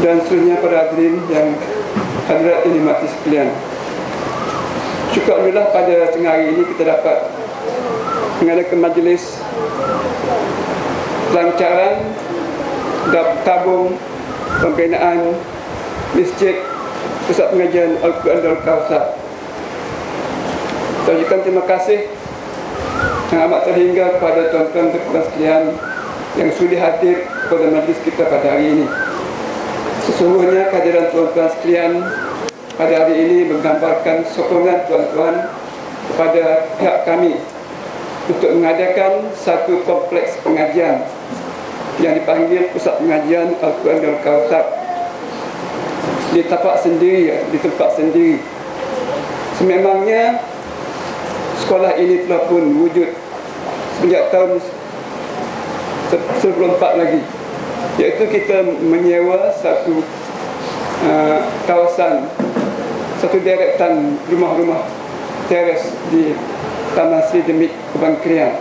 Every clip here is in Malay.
dan seluruhnya para hadirin yang hadirat yang dimati sekalian. Syukur Alhamdulillah pada tengah hari ini kita dapat mengadakan majlis pelancaran tabung pembinaan Masjid Pusat Pengajian Al-Quran Darul Kawthar. Saya ucapkan terima kasih yang amat terhingga kepada tuan-tuan dan puan sekalian yang sudi hadir pada majlis kita pada hari ini. Sesungguhnya kehadiran tuan-tuan sekalian pada hari ini menggambarkan sokongan tuan-tuan kepada pihak kami untuk mengadakan satu kompleks pengajian yang dipanggil Pusat Pengajian Al-Quran Darul Kawthar di tempat sendiri. Sememangnya sekolah ini telah pun wujud sejak tahun 1994 lagi, iaitu kita menyewa satu kawasan, satu deretan rumah-rumah teres di Taman Sri Demit, Kubang Krian.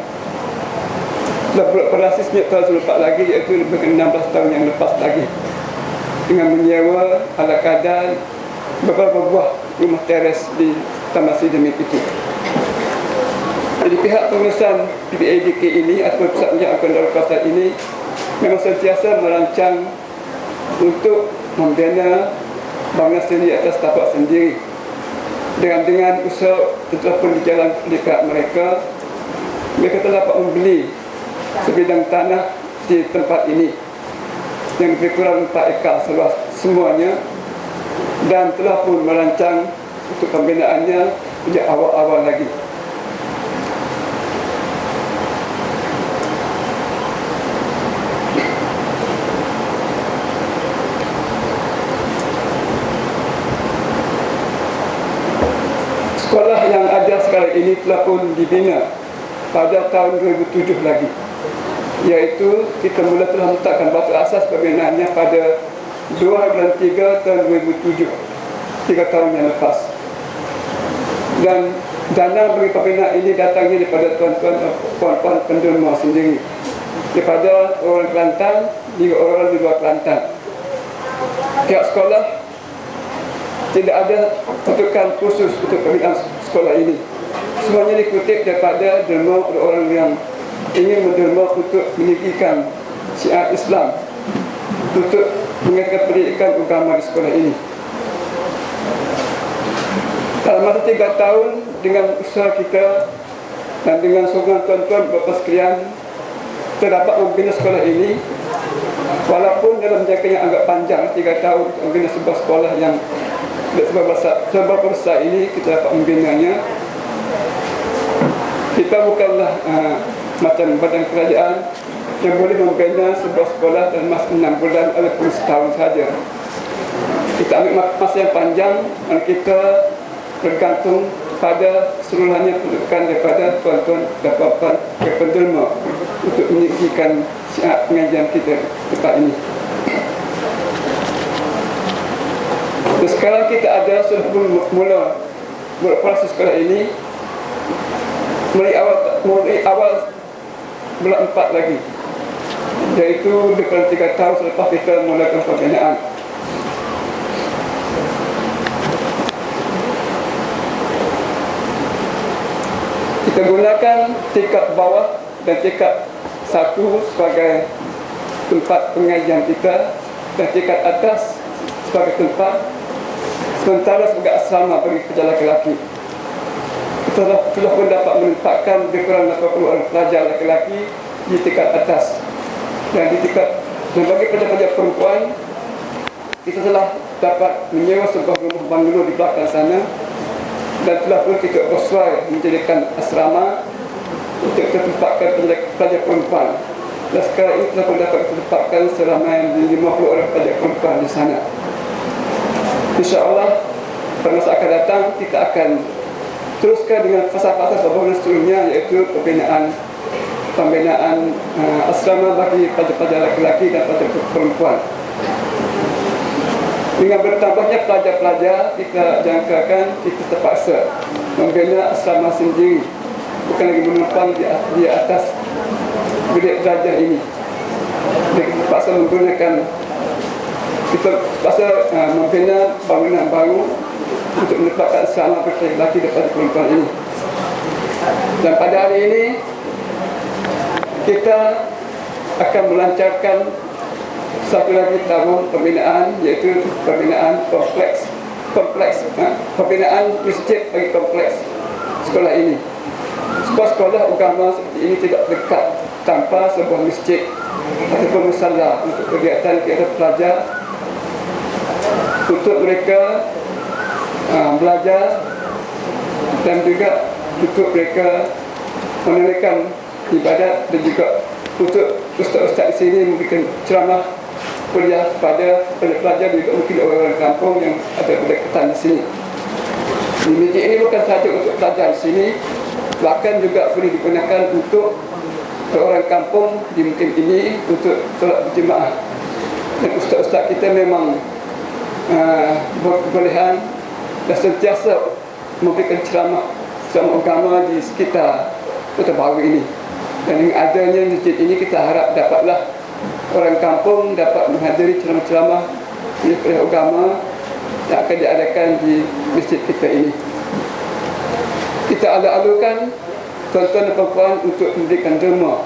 Telah beroperasi sejak tahun 1994 lagi, iaitu lebih dari 16 tahun yang lepas lagi, dengan menyewa ala kadar beberapa buah rumah teres di Taman Sri Demit itu. Jadi pihak pengurusan PPADK ini atau Pusat Pengajian Al-Quran Darul Kawthar ini memang sentiasa merancang untuk membina bangunan sendiri atas tapak sendiri. Dengan usaha telah pun berjalan di pihak mereka telah dapat membeli sebidang tanah di tempat ini yang lebih kurang 4 ekar seluas semuanya, dan telah pun merancang untuk pembinaannya sejak awal-awal lagi. Sekolah yang ada sekarang ini telah pun dibina pada tahun 2007 lagi, iaitu kita mula telah letakkan batu asas pembinaannya pada 2 bulan 3 tahun 2007, 3 tahun yang lepas. Dan dana bagi pembinaan ini datangnya daripada tuan-tuan dan puan-puan penderma sendiri, daripada orang Kelantan hingga orang di luar Kelantan. Pihak sekolah tidak ada peruntukan khusus untuk pembinaan sekolah ini. Semuanya dikutip daripada derma orang yang ingin menderma untuk meninggikan syiar Islam, untuk mengadakan pendidikan agama di sekolah ini. Dalam masa 3 tahun dengan usaha kita dan dengan sokongan tuan-tuan bapak sekalian, kita dapat membina sekolah ini. Walaupun dalam jangka yang agak panjang 3 tahun untuk membina sebuah sekolah yang sebab besar ini, kita dapat membinanya. Kita bukanlah macam badan kerajaan yang boleh membina sebuah sekolah dalam masa 6 bulan ataupun setahun saja. Kita ambil masa yang panjang dan kita bergantung pada keseluruhannya pendidikan daripada tuan-tuan dan puan-puan penderma untuk meninggikan syiar pengajian kita tempat ini. Dan sekarang kita ada sudah mula beroperasi sekolah ini mulai awal bulan 4 lagi, iaitu lebih 3 tahun selepas kita mulakan pembinaan. Kita gunakan tingkat bawah dan tingkat 1 sebagai tempat pengajian kita, dan tingkat atas sebagai tempat sementara sebagai asrama bagi pelajar lelaki. Kita telah pun dapat menempatkan lebih kurang 80 orang pelajar lelaki di tingkat atas, dan di tingkat dan bagi pelajar-pelajar perempuan kita telah dapat menyewa sebuah rumah banglo di belakang sana, dan telah pun kita bersuai menjadikan asrama untuk kita tempatkan pelajar perempuan. Dan sekarang ini telah pun dapat ditempatkan seramai 50 orang pelajar perempuan di sana. InsyaAllah pada masa akan datang kita akan teruskan dengan fasa-fasa pembangunan seterusnya, iaitu pembinaan asrama bagi pelajar-pelajar lelaki dan pelajar perempuan. Dengan bertambahnya pelajar-pelajar, kita jangkakan kita terpaksa membina asrama sendiri, bukan lagi menumpang di atas bilik darjah ini. Kita terpaksa menggunakan kita pasal membina bangunan baru untuk menempatkan sama lelaki daripada perempuan ini. Dan pada hari ini kita akan melancarkan satu lagi tahun pembinaan, iaitu pembinaan kompleks pembinaan masjid bagi kompleks sekolah ini. Sekolah-sekolah agama seperti ini tidak dekat tanpa sebuah masjid ataupun musalla untuk kegiatan pelajar, untuk mereka belajar, dan juga untuk mereka menunaikan ibadat, dan juga untuk ustaz-ustaz di sini memberikan ceramah kuliah kepada pelajar, juga mungkin orang-orang kampung yang ada berdekatan di sini. Di masjid ini bukan sahaja untuk pelajar di sini, bahkan juga boleh digunakan untuk orang kampung di mukim ini untuk solat berjemaah. Dan ustaz-ustaz kita memang berkebolehan dan sentiasa memberikan ceramah agama di sekitar Kota Baru ini. Dan dengan adanya masjid ini, kita harap dapatlah orang kampung dapat menghadiri ceramah-ceramah di kuliah agama yang akan diadakan di masjid kita ini. Kita alur-alurkan tuan-tuan dan puan untuk memberikan derma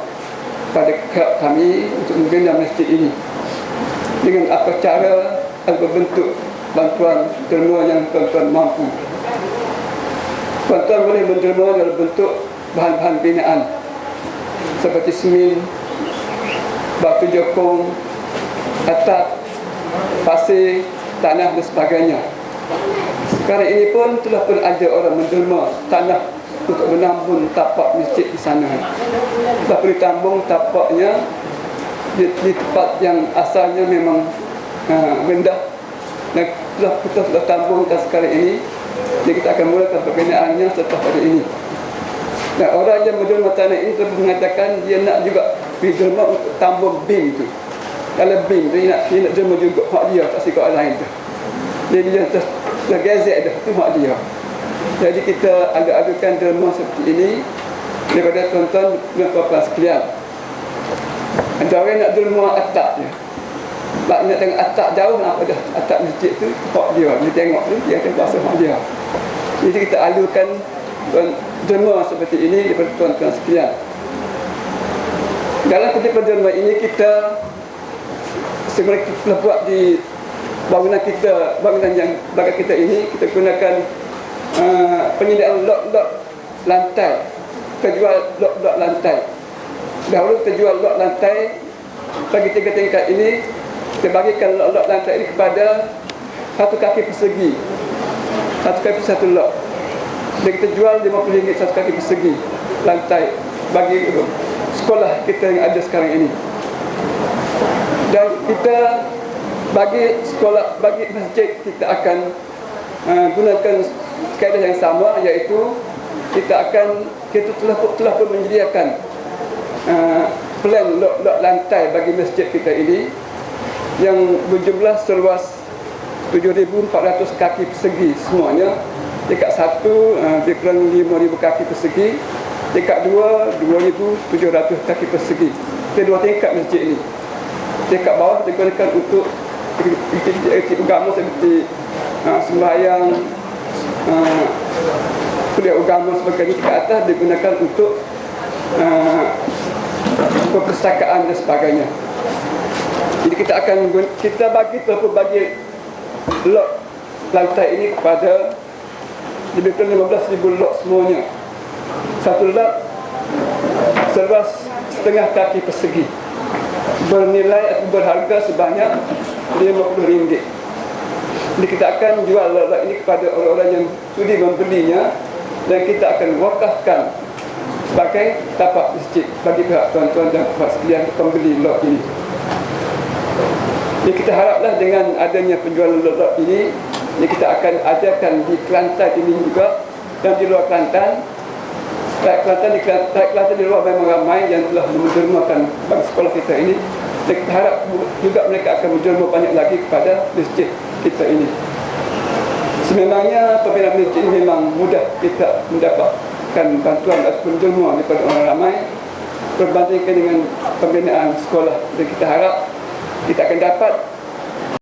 pada kami untuk membina masjid ini dengan apa cara atau bentuk bantuan derma yang tuan-tuan mampu. Tuan-tuan boleh menderma dalam bentuk bahan-bahan binaan seperti semen, batu jokong, atap, pasir, tanah dan sebagainya. Sekarang ini pun telah pun ada orang menderma tanah untuk menambung tapak masjid di sana. Telah pun ditambung tapaknya di tempat yang asalnya memang rendah, dan telah tambung dan sekarang ini. Jadi kita akan mulakan pembinaannya setelah hari ini. Dan orang yang menderma tanah ini telah mengatakan dia nak juga derma untuk tambung bim tu. Kalau bim tu dia nak derma juga hak dia, tak sikap orang lain tu. Jadi dia tergezek dah, tu hak dia. Jadi kita ada-adakan derma seperti ini daripada tuan-tuan dan puan-puan sekalian. Ada orang nak derma atap je. Nak tengok atap jauh, apa dah atap masjid tu hak dia. Dia tengok tu, dia akan rasa hak dia. Jadi kita alurkan derma seperti ini daripada tuan-tuan sekalian. Dalam kutipan derma ini kita sebenarnya telah buat di bangunan kita, bangunan yang belakang kita ini, kita gunakan penyediaan lot-lot lantai. Kita jual lot-lot lantai. Dahulu kita jual lot lantai bagi 3 tingkat ini. Kita bagikan lot-lot lantai ini kepada 1 kaki persegi, 1 kaki satu lot. Dan kita jual RM50 1 kaki persegi lantai bagi sekolah kita yang ada sekarang ini. Dan kita bagi sekolah, bagi masjid, kita akan gunakan kaedah yang sama, iaitu kita telah pun menyediakan plan lot lantai bagi masjid kita ini yang berjumlah seluas 7,400 kaki persegi semuanya. Tingkat 1 lebih kurang 5,000 kaki persegi. Tingkat 2 2,700 kaki persegi. Itu 2 tingkat masjid ini. Tingkat bawah digunakan untuk aktiviti agama seperti sembahyang, kuliah agama sebagainya. Tingkat atas digunakan untuk perpustakaan dan sebagainya. Jadi kita bagi lot lantai ini kepada lebih kurang 15,000 lot semuanya. Satu lot seluas setengah kaki persegi, bernilai atau berharga sebanyak RM50. Jadi kita akan jual lot ini kepada orang-orang yang sudi membelinya, dan kita akan wakafkan sebagai tapak masjid bagi pihak tuan-tuan dan puan sekalian pembeli lot ini. Jadi kita haraplah dengan adanya penjualan lot ini, kita akan adakan di Kelantan ini juga, dan di luar Kelantan. Kelantan di luar memang ramai yang telah mendermakan bagi sekolah kita ini. Dan kita harap juga mereka akan menderma banyak lagi kepada masjid kita ini. Sememangnya pembinaan masjid ini memang mudah kita mendapatkan bantuan ataupun derma daripada orang ramai berbandingkan dengan pembinaan sekolah. Dan kita harap kita akan dapat